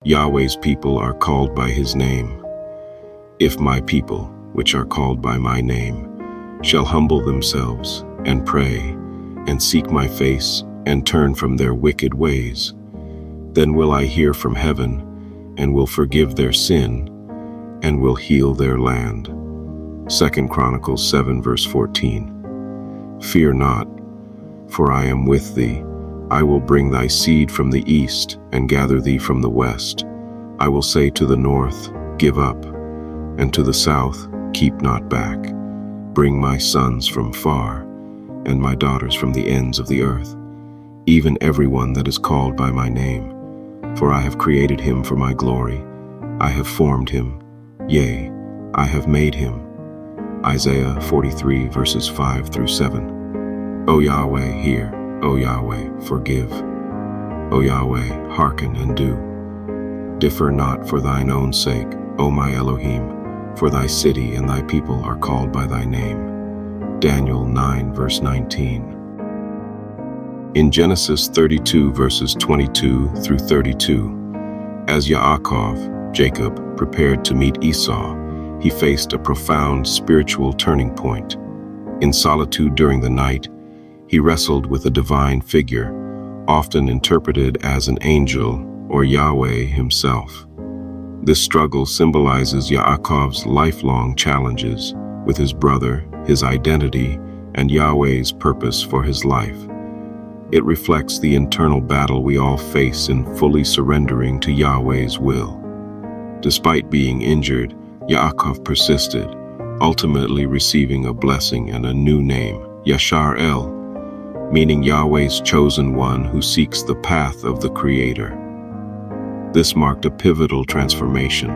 Yahweh's people are called by his name. If my people, which are called by my name, shall humble themselves and pray and seek my face and turn from their wicked ways, then will I hear from heaven and will forgive their sin and will heal their land. 2 Chronicles 7 verse 14. Fear not, for I am with thee. I will bring thy seed from the east and gather thee from the west. I will say to the north, give up, and to the south, keep not back. Bring my sons from far, and my daughters from the ends of the earth, even everyone that is called by my name. For I have created him for my glory. I have formed him, yea, I have made him. Isaiah 43 verses 5 through 7. O Yahweh, hear. O Yahweh, forgive. O Yahweh, hearken and do. Differ not for thine own sake, O my Elohim, for thy city and thy people are called by thy name. Daniel 9 verse 19. In Genesis 32 verses 22 through 32, as Yaakov, Jacob, prepared to meet Esau, he faced a profound spiritual turning point. In solitude during the night, he wrestled with a divine figure, often interpreted as an angel or Yahweh himself. This struggle symbolizes Yaakov's lifelong challenges with his brother, his identity, and Yahweh's purpose for his life. It reflects the internal battle we all face in fully surrendering to Yahweh's will. Despite being injured, Yaakov persisted, ultimately receiving a blessing and a new name, Yahshar'El, meaning Yahweh's chosen one who seeks the path of the Creator. This marked a pivotal transformation,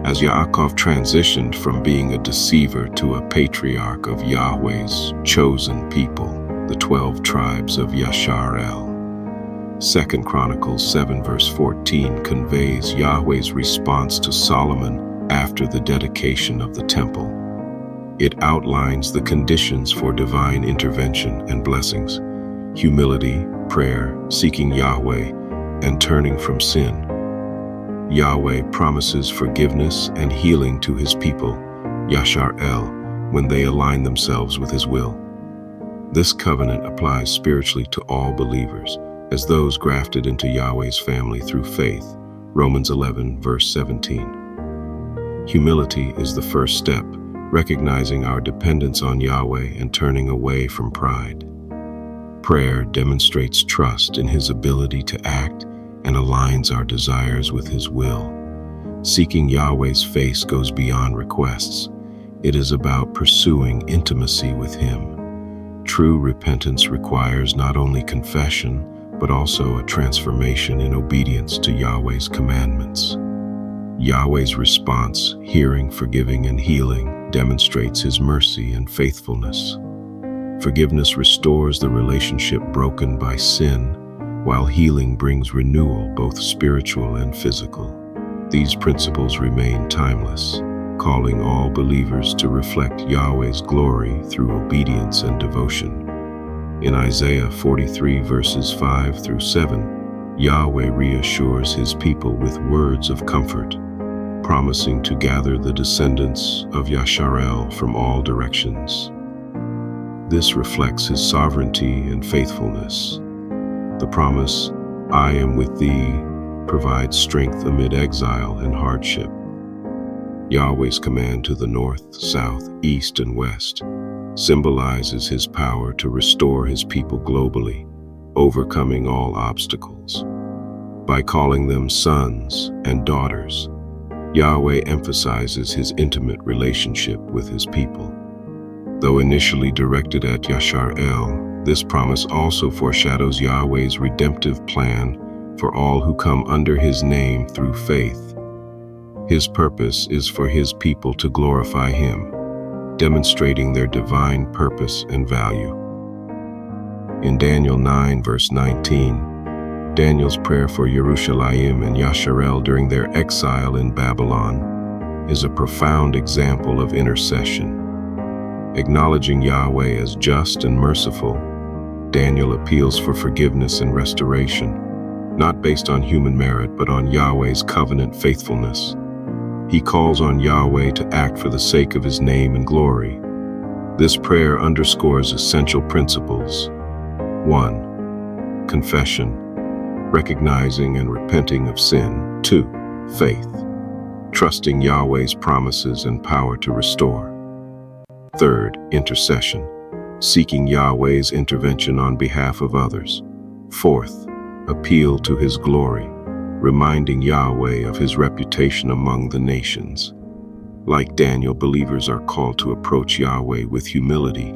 as Yaakov transitioned from being a deceiver to a patriarch of Yahweh's chosen people, the 12 tribes of Yahshar'El. 2 Chronicles 7 verse 14 conveys Yahweh's response to Solomon after the dedication of the temple. It outlines the conditions for divine intervention and blessings: humility, prayer, seeking Yahweh, and turning from sin. Yahweh promises forgiveness and healing to his people, Yahshar'El, when they align themselves with his will. This covenant applies spiritually to all believers, as those grafted into Yahweh's family through faith, Romans 11 verse 17. Humility is the first step, recognizing our dependence on Yahweh and turning away from pride. Prayer demonstrates trust in his ability to act and aligns our desires with his will. Seeking Yahweh's face goes beyond requests. It is about pursuing intimacy with him. True repentance requires not only confession, but also a transformation in obedience to Yahweh's commandments. Yahweh's response, hearing, forgiving, and healing, demonstrates his mercy and faithfulness. Forgiveness restores the relationship broken by sin, while healing brings renewal, both spiritual and physical. These principles remain timeless, calling all believers to reflect Yahweh's glory through obedience and devotion. In Isaiah 43 verses 5 through 7, Yahweh reassures his people with words of comfort, promising to gather the descendants of Yahshar'El from all directions. This reflects his sovereignty and faithfulness. The promise, I am with thee, provides strength amid exile and hardship. Yahweh's command to the north, south, east, and west symbolizes his power to restore his people globally, overcoming all obstacles. By calling them sons and daughters, Yahweh emphasizes his intimate relationship with his people. Though initially directed at Yahshar'El, this promise also foreshadows Yahweh's redemptive plan for all who come under his name through faith. His purpose is for his people to glorify him, demonstrating their divine purpose and value. In Daniel 9 verse 19, Daniel's prayer for Jerusalem and Yahshar'El during their exile in Babylon is a profound example of intercession. Acknowledging Yahweh as just and merciful, Daniel appeals for forgiveness and restoration, not based on human merit, but on Yahweh's covenant faithfulness. He calls on Yahweh to act for the sake of his name and glory. This prayer underscores essential principles. 1. Confession, recognizing and repenting of sin. 2. Faith, trusting Yahweh's promises and power to restore. 3. Intercession, seeking Yahweh's intervention on behalf of others. 4. Appeal to his glory, reminding Yahweh of his reputation among the nations. Like Daniel, believers are called to approach Yahweh with humility,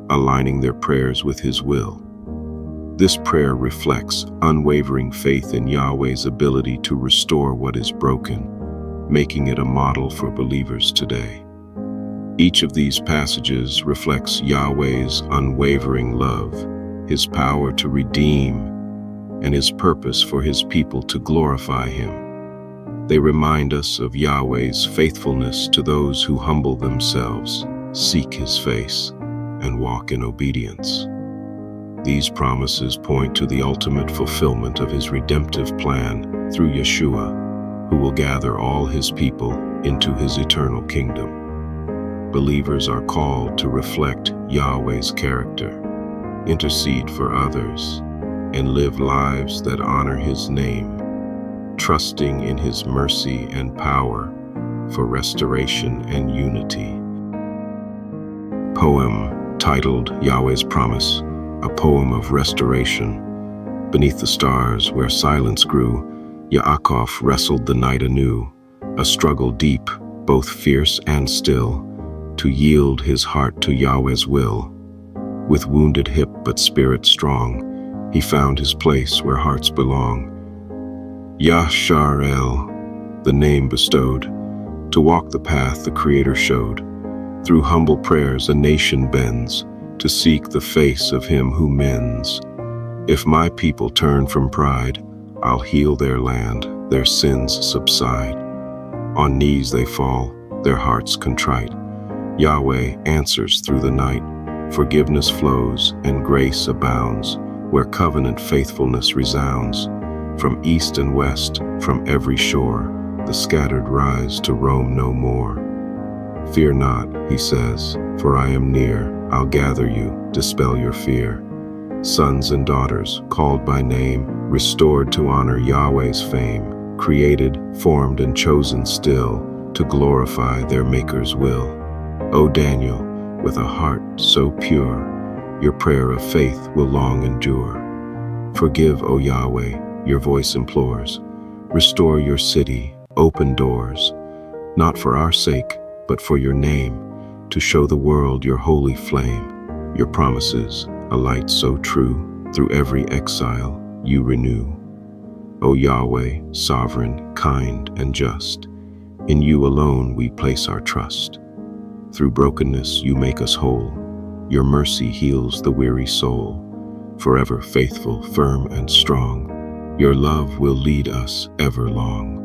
aligning their prayers with his will. This prayer reflects unwavering faith in Yahweh's ability to restore what is broken, making it a model for believers today. Each of these passages reflects Yahweh's unwavering love, his power to redeem, and his purpose for his people to glorify him. They remind us of Yahweh's faithfulness to those who humble themselves, seek his face, and walk in obedience. These promises point to the ultimate fulfillment of his redemptive plan through Yeshua, who will gather all his people into his eternal kingdom. Believers are called to reflect Yahweh's character, intercede for others, and live lives that honor his name, trusting in his mercy and power for restoration and unity. Poem titled Yahweh's Promise, a poem of restoration. Beneath the stars where silence grew, Yaakov wrestled the night anew, a struggle deep, both fierce and still, to yield his heart to Yahweh's will. With wounded hip but spirit strong, he found his place where hearts belong. Yahshar'El, the name bestowed, to walk the path the Creator showed. Through humble prayers a nation bends, to seek the face of him who mends. If my people turn from pride, I'll heal their land, their sins subside. On knees they fall, their hearts contrite. Yahweh answers through the night. Forgiveness flows and grace abounds, where covenant faithfulness resounds. From east and west, from every shore, the scattered rise to roam no more. Fear not, he says, for I am near. I'll gather you, dispel your fear. Sons and daughters, called by name, restored to honor Yahweh's fame, created, formed, and chosen still, to glorify their Maker's will. O Daniel, with a heart so pure, your prayer of faith will long endure. Forgive, O Yahweh, your voice implores. Restore your city, open doors, not for our sake, but for your name, to show the world your holy flame. Your promises, a light so true, through every exile you renew. O Yahweh, sovereign, kind, and just, in you alone we place our trust. Through brokenness you make us whole. Your mercy heals the weary soul. Forever faithful, firm, and strong, your love will lead us ever long.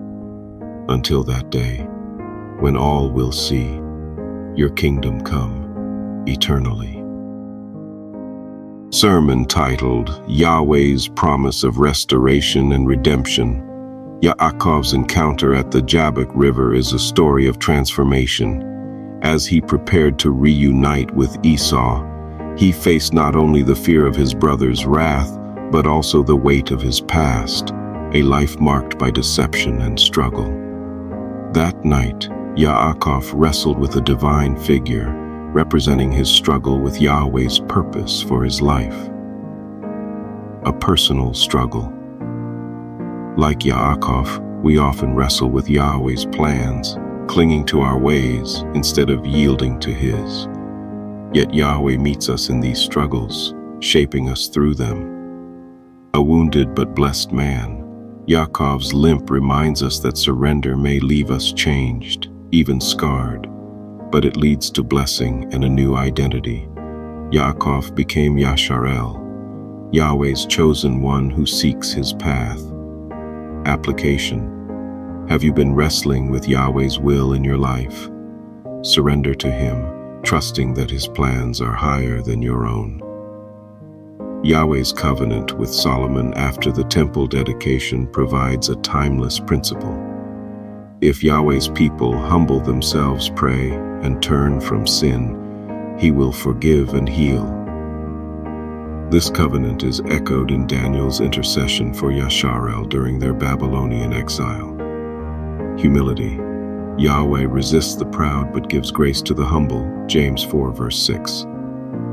Until that day, when all will see your kingdom come eternally. Sermon titled Yahweh's Promise of Restoration and Redemption. Yaakov's encounter at the Jabbok River is a story of transformation. As he prepared to reunite with Esau, he faced not only the fear of his brother's wrath, but also the weight of his past, a life marked by deception and struggle. That night, Yaakov wrestled with a divine figure, representing his struggle with Yahweh's purpose for his life. A personal struggle. Like Yaakov, we often wrestle with Yahweh's plans, clinging to our ways instead of yielding to his. Yet Yahweh meets us in these struggles, shaping us through them. A wounded but blessed man, Yaakov's limp reminds us that surrender may leave us changed, even scarred, but it leads to blessing and a new identity. Yaakov became Yahshar'El, Yahweh's chosen one who seeks his path. Application. Have you been wrestling with Yahweh's will in your life? Surrender to him, trusting that his plans are higher than your own. Yahweh's covenant with Solomon after the temple dedication provides a timeless principle. If Yahweh's people humble themselves, pray, and turn from sin, He will forgive and heal. This covenant is echoed in Daniel's intercession for Yahshar'El during their Babylonian exile. Humility. Yahweh resists the proud but gives grace to the humble, James 4 verse 6.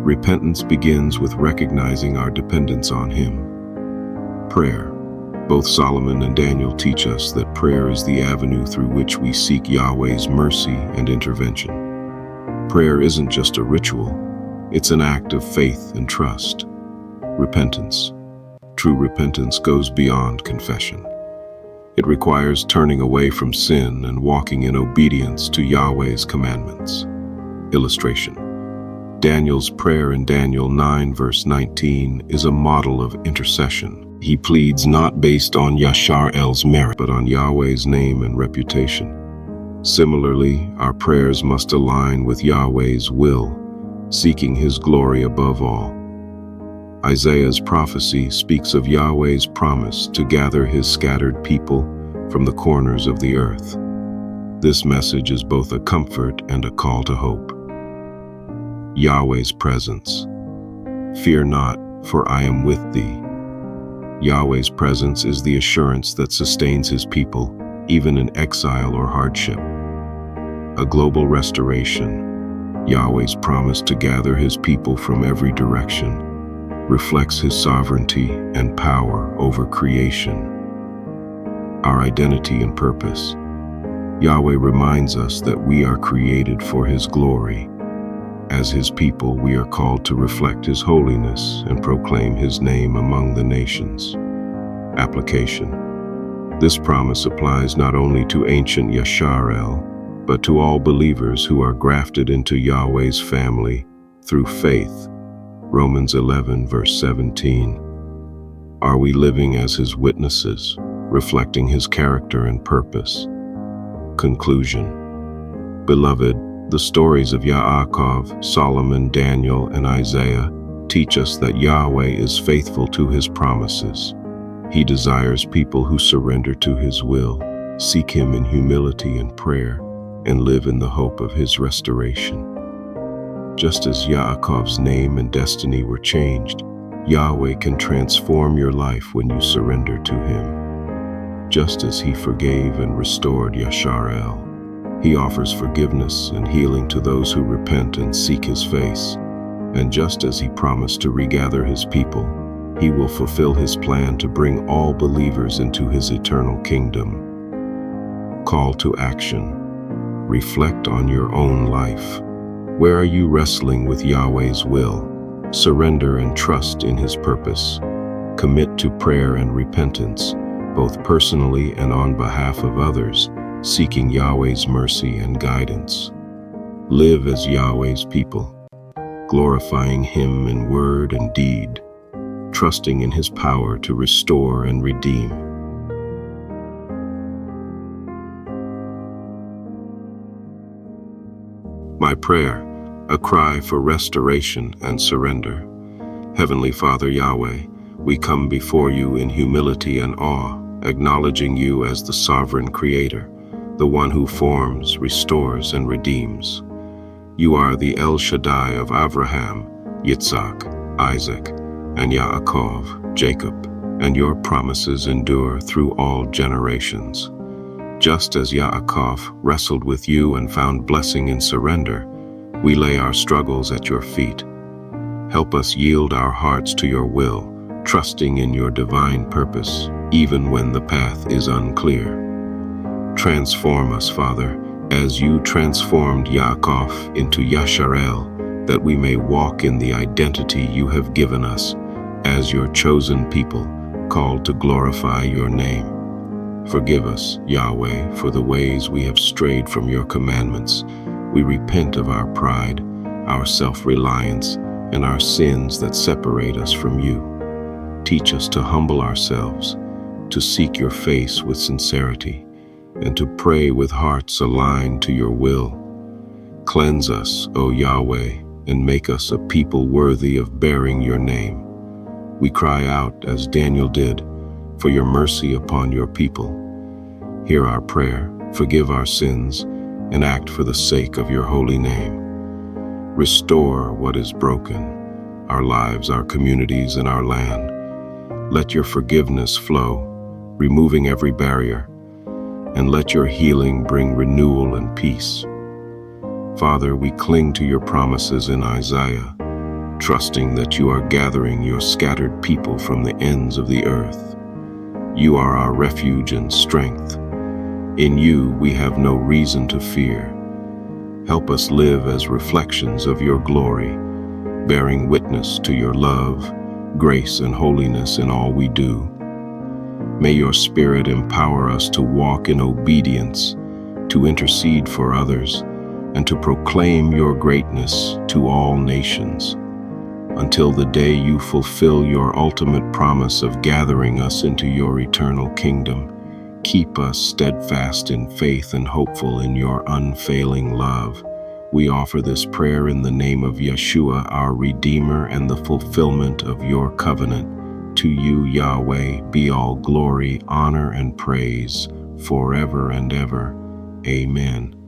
Repentance begins with recognizing our dependence on Him. Prayer. Both Solomon and Daniel teach us that prayer is the avenue through which we seek Yahweh's mercy and intervention. Prayer isn't just a ritual, it's an act of faith and trust. Repentance. True repentance goes beyond confession. It requires turning away from sin and walking in obedience to Yahweh's commandments. Illustration. Daniel's prayer in Daniel 9 verse 19 is a model of intercession. He pleads not based on Yahshar'El's merit, but on Yahweh's name and reputation. Similarly, our prayers must align with Yahweh's will, seeking His glory above all. Isaiah's prophecy speaks of Yahweh's promise to gather His scattered people from the corners of the earth. This message is both a comfort and a call to hope. Yahweh's presence. Fear not, for I am with thee. Yahweh's presence is the assurance that sustains His people, even in exile or hardship. A global restoration. Yahweh's promise to gather His people from every direction reflects His sovereignty and power over creation. Our identity and purpose. Yahweh reminds us that we are created for His glory. As His people, we are called to reflect His holiness and proclaim His name among the nations. Application. This promise applies not only to ancient Yahshar'El, but to all believers who are grafted into Yahweh's family through faith. Romans 11 verse 17. Are we living as His witnesses, reflecting His character and purpose? Conclusion. Beloved, the stories of Yaakov, Solomon, Daniel, and Isaiah teach us that Yahweh is faithful to His promises. He desires people who surrender to His will, seek Him in humility and prayer, and live in the hope of His restoration. Just as Yaakov's name and destiny were changed, Yahweh can transform your life when you surrender to Him. Just as He forgave and restored Yahshar'El, He offers forgiveness and healing to those who repent and seek His face. And just as He promised to regather His people, He will fulfill His plan to bring all believers into His eternal kingdom. Call to action. Reflect on your own life. Where are you wrestling with Yahweh's will? Surrender and trust in His purpose. Commit to prayer and repentance, both personally and on behalf of others, seeking Yahweh's mercy and guidance. Live as Yahweh's people, glorifying Him in word and deed, trusting in His power to restore and redeem. My prayer, a cry for restoration and surrender. Heavenly Father Yahweh, we come before You in humility and awe, acknowledging You as the sovereign Creator, the one who forms, restores, and redeems. You are the El Shaddai of Abraham, Yitzhak, Isaac, and Yaakov, Jacob, and Your promises endure through all generations. Just as Yaakov wrestled with You and found blessing in surrender, we lay our struggles at Your feet. Help us yield our hearts to Your will, trusting in Your divine purpose, even when the path is unclear. Transform us, Father, as You transformed Yaakov into Yahshar'El, that we may walk in the identity You have given us as Your chosen people, called to glorify Your name. Forgive us, Yahweh, for the ways we have strayed from Your commandments. We repent of our pride, our self-reliance, and our sins that separate us from You. Teach us to humble ourselves, to seek Your face with sincerity, and to pray with hearts aligned to Your will. Cleanse us, O Yahweh, and make us a people worthy of bearing Your name. We cry out, as Daniel did, for your mercy upon your people. Hear our prayer, forgive our sins, and act for the sake of your holy name. Restore what is broken, our lives, our communities, and our land. Let your forgiveness flow, removing every barrier, and let your healing bring renewal and peace. Father, we cling to your promises in Isaiah, trusting that you are gathering your scattered people from the ends of the earth. You are our refuge and strength. In you we have no reason to fear. Help us live as reflections of your glory, bearing witness to your love, grace, and holiness in all we do. May your Spirit empower us to walk in obedience, to intercede for others, and to proclaim your greatness to all nations. Until the day you fulfill your ultimate promise of gathering us into your eternal kingdom, keep us steadfast in faith and hopeful in your unfailing love. We offer this prayer in the name of Yeshua, our Redeemer, and the fulfillment of your covenant. To you, Yahweh, be all glory, honor, and praise, forever and ever. Amen.